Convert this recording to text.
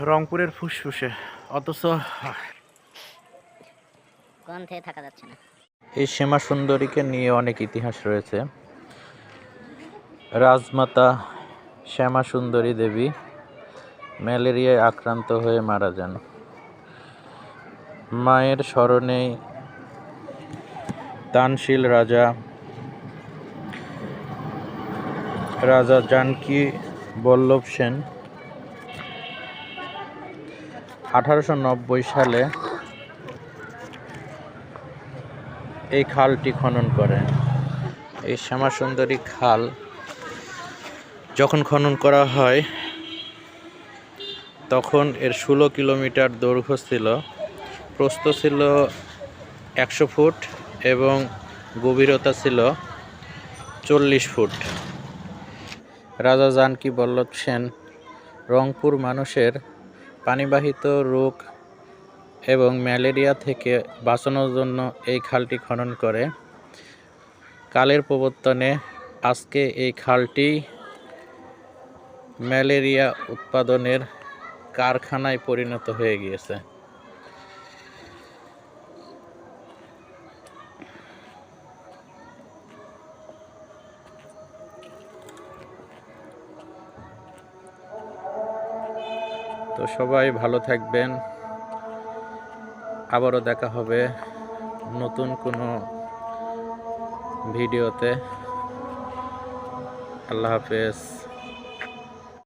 রংপুরের ফুসফুসে, অথচ গন্ধে থাকা যাচ্ছে না। এই শ্যামা সুন্দরীকে নিয়ে অনেক ইতিহাস রয়েছে। রাজমাতা শ্যামা সুন্দরী দেবী ম্যালেরিয়ায় আক্রান্ত হয়ে মারা যান। মায়ের স্মরণে দানশীল রাজা জানকী বল্লভ সেন 1890 সালে এই খালটি খনন করেন। এই শ্যামা সুন্দরী খাল যখন খনন করা হয় তখন এর 16 কিলোমিটার দৈর্ঘ্য ছিল, প্রস্থ ছিল 100 ফুট এবং গভীরতা ছিল 40 ফুট। রাজা জানকী বল্লভ সেন রংপুর মানুষের পানিবাহিত রোগ এবং ম্যালেরিয়া থেকে বাঁচানোর জন্য এই খালটি খনন করে। কালের প্রবর্তনে আজকে এই খালটি ম্যালেরিয়া উৎপাদনের কারখানায় পরিণত হয়ে গিয়েছে। তো সবাই ভালো থাকবেন, আবারও দেখা হবে নতুন কোনো ভিডিওতে। আল্লাহ হাফেজ।